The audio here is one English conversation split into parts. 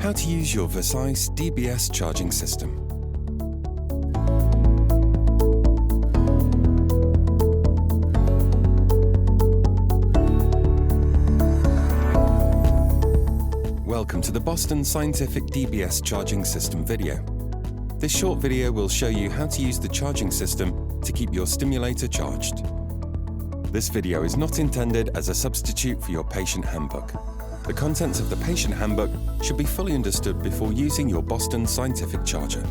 how to use your Vercise DBS charging system. Welcome to the Boston Scientific DBS charging system video. This short video will show you how to use the charging system to keep your stimulator charged. This video is not intended as a substitute for your patient handbook. The contents of the patient handbook should be fully understood before using your Boston Scientific charger.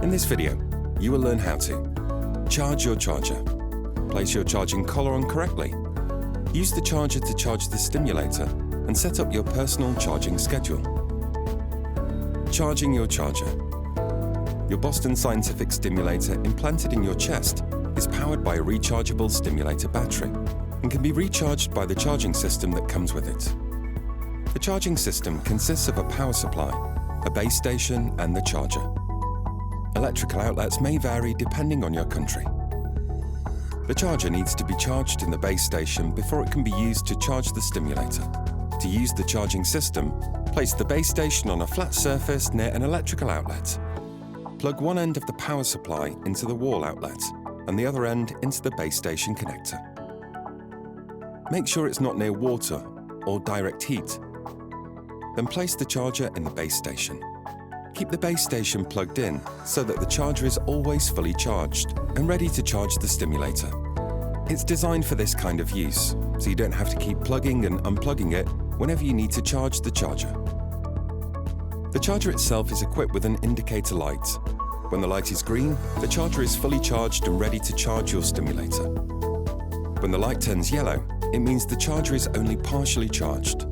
In this video, you will learn how to charge your charger, place your charging collar on correctly, use the charger to charge the stimulator, and set up your personal charging schedule. Charging your charger. Your Boston Scientific stimulator implanted in your chest is powered by a rechargeable stimulator battery and can be recharged by the charging system that comes with it. The charging system consists of a power supply, a base station, and the charger. Electrical outlets may vary depending on your country. The charger needs to be charged in the base station before it can be used to charge the stimulator. To use the charging system, place the base station on a flat surface near an electrical outlet. Plug one end of the power supply into the wall outlet and the other end into the base station connector. Make sure it's not near water or direct heat. Then place the charger in the base station. Keep the base station plugged in so that the charger is always fully charged and ready to charge the stimulator. It's designed for this kind of use, so you don't have to keep plugging and unplugging it whenever you need to charge the charger. The charger itself is equipped with an indicator light. When the light is green, the charger is fully charged and ready to charge your stimulator. When the light turns yellow, it means the charger is only partially charged.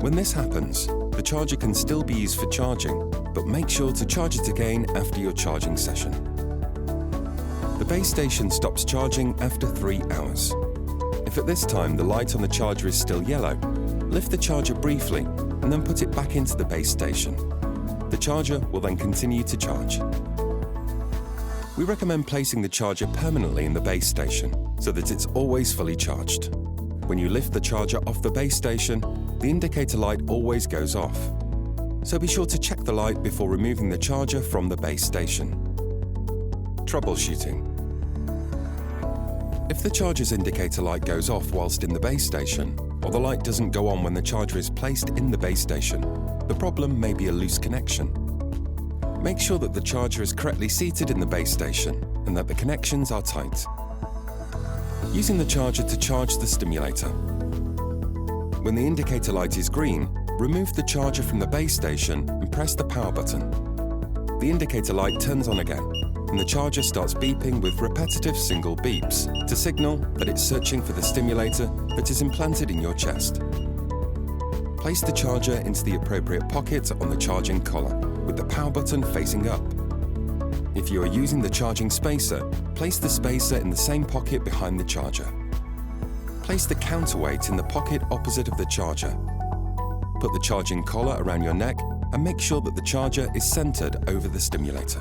When this happens, the charger can still be used for charging, but make sure to charge it again after your charging session. The base station stops charging after 3 hours. If at this time the light on the charger is still yellow, lift the charger briefly and then put it back into the base station. The charger will then continue to charge. We recommend placing the charger permanently in the base station so that it's always fully charged. When you lift the charger off the base station, the indicator light always goes off. So be sure to check the light before removing the charger from the base station. Troubleshooting. If the charger's indicator light goes off whilst in the base station, or the light doesn't go on when the charger is placed in the base station, the problem may be a loose connection. Make sure that the charger is correctly seated in the base station and that the connections are tight. Using the charger to charge the stimulator. When the indicator light is green, remove the charger from the base station and press the power button. The indicator light turns on again, and the charger starts beeping with repetitive single beeps to signal that it's searching for the stimulator that is implanted in your chest. Place the charger into the appropriate pocket on the charging collar, with the power button facing up. If you are using the charging spacer, place the spacer in the same pocket behind the charger. Place the counterweight in the pocket opposite of the charger. Put the charging collar around your neck and make sure that the charger is centered over the stimulator.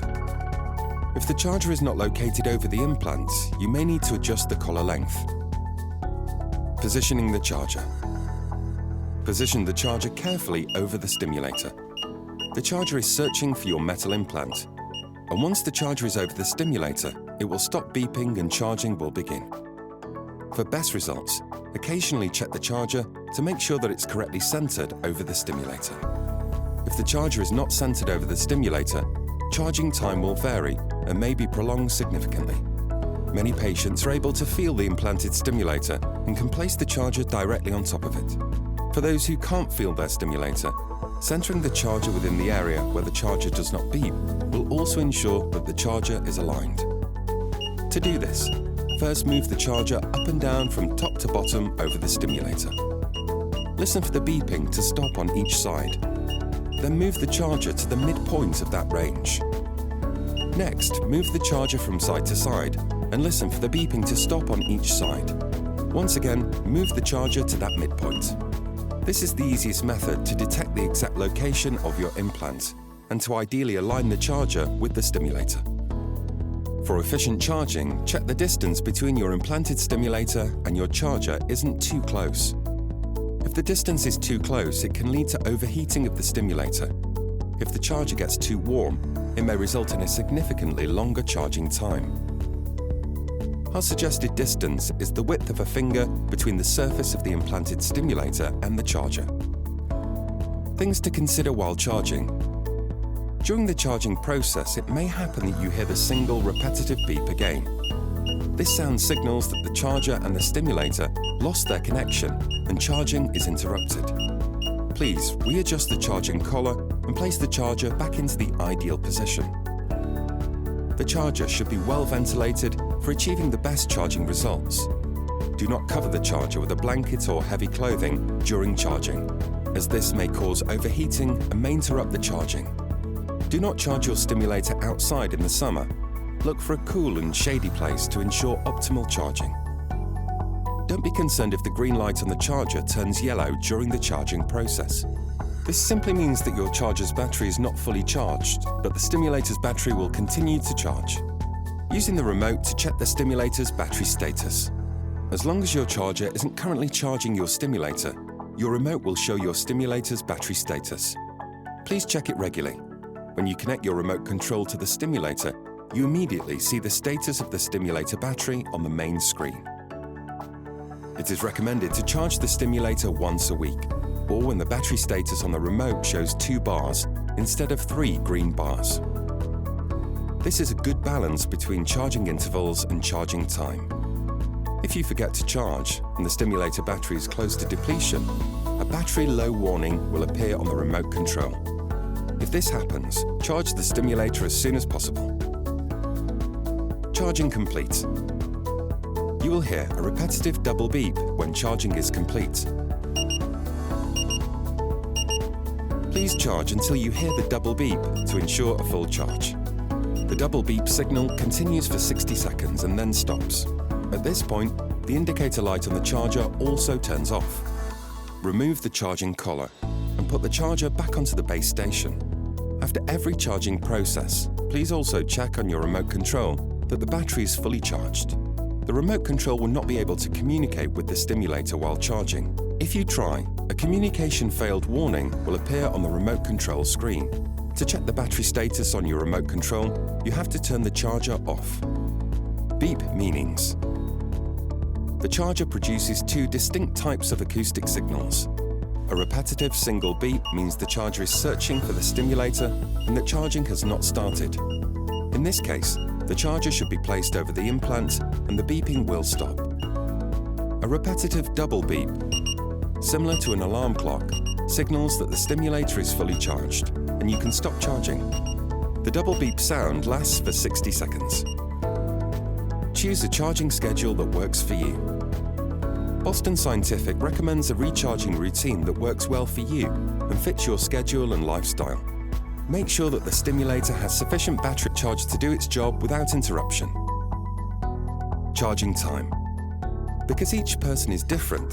If the charger is not located over the implant, you may need to adjust the collar length. Positioning the charger. Position the charger carefully over the stimulator. The charger is searching for your metal implant, and once the charger is over the stimulator, it will stop beeping and charging will begin. For best results, occasionally check the charger to make sure that it's correctly centered over the stimulator. If the charger is not centered over the stimulator, charging time will vary and may be prolonged significantly. Many patients are able to feel the implanted stimulator and can place the charger directly on top of it. For those who can't feel their stimulator, centering the charger within the area where the charger does not beep will also ensure that the charger is aligned. To do this, first move the charger up and down from top to bottom over the stimulator. Listen for the beeping to stop on each side. Then move the charger to the midpoint of that range. Next, move the charger from side to side and listen for the beeping to stop on each side. Once again, move the charger to that midpoint. This is the easiest method to detect the exact location of your implant and to ideally align the charger with the stimulator. For efficient charging, check the distance between your implanted stimulator and your charger isn't too close. If the distance is too close, it can lead to overheating of the stimulator. If the charger gets too warm, it may result in a significantly longer charging time. Our suggested distance is the width of a finger between the surface of the implanted stimulator and the charger. Things to consider while charging. During the charging process, it may happen that you hear the single repetitive beep again. This sound signals that the charger and the stimulator lost their connection and charging is interrupted. Please readjust the charging collar and place the charger back into the ideal position. The charger should be well ventilated for achieving the best charging results. Do not cover the charger with a blanket or heavy clothing during charging, as this may cause overheating and may interrupt the charging. Do not charge your stimulator outside in the summer. Look for a cool and shady place to ensure optimal charging. Don't be concerned if the green light on the charger turns yellow during the charging process. This simply means that your charger's battery is not fully charged, but the stimulator's battery will continue to charge. Using the remote to check the stimulator's battery status. As long as your charger isn't currently charging your stimulator, your remote will show your stimulator's battery status. Please check it regularly. When you connect your remote control to the stimulator, you immediately see the status of the stimulator battery on the main screen. It is recommended to charge the stimulator once a week, or when the battery status on the remote shows 2 bars instead of 3 green bars. This is a good balance between charging intervals and charging time. If you forget to charge and the stimulator battery is close to depletion, a battery low warning will appear on the remote control. If this happens, charge the stimulator as soon as possible. Charging complete. You will hear a repetitive double beep when charging is complete. Please charge until you hear the double beep to ensure a full charge. The double beep signal continues for 60 seconds and then stops. At this point, the indicator light on the charger also turns off. Remove the charging collar and put the charger back onto the base station. After every charging process, please also check on your remote control that the battery is fully charged. The remote control will not be able to communicate with the stimulator while charging. If you try, a communication failed warning will appear on the remote control screen. To check the battery status on your remote control, you have to turn the charger off. Beep meanings. The charger produces 2 distinct types of acoustic signals. A repetitive single beep means the charger is searching for the stimulator and that charging has not started. In this case, the charger should be placed over the implant and the beeping will stop. A repetitive double beep, similar to an alarm clock, signals that the stimulator is fully charged and you can stop charging. The double beep sound lasts for 60 seconds. Choose a charging schedule that works for you. Boston Scientific recommends a recharging routine that works well for you and fits your schedule and lifestyle. Make sure that the stimulator has sufficient battery charge to do its job without interruption. Charging time. Because each person is different,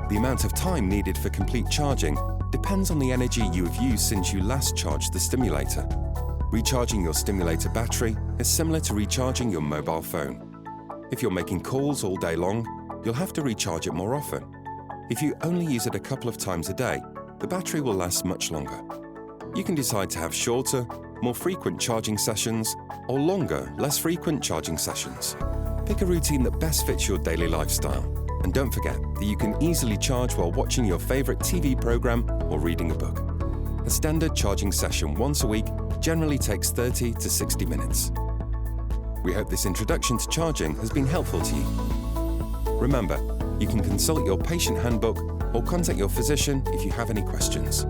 the amount of time needed for complete charging depends on the energy you have used since you last charged the stimulator. Recharging your stimulator battery is similar to recharging your mobile phone. If you're making calls all day long, you'll have to recharge it more often. If you only use it a couple of times a day, the battery will last much longer. You can decide to have shorter, more frequent charging sessions or longer, less frequent charging sessions. Pick a routine that best fits your daily lifestyle. And don't forget that you can easily charge while watching your favorite TV program or reading a book. A standard charging session once a week generally takes 30 to 60 minutes. We hope this introduction to charging has been helpful to you. Remember, you can consult your patient handbook or contact your physician if you have any questions.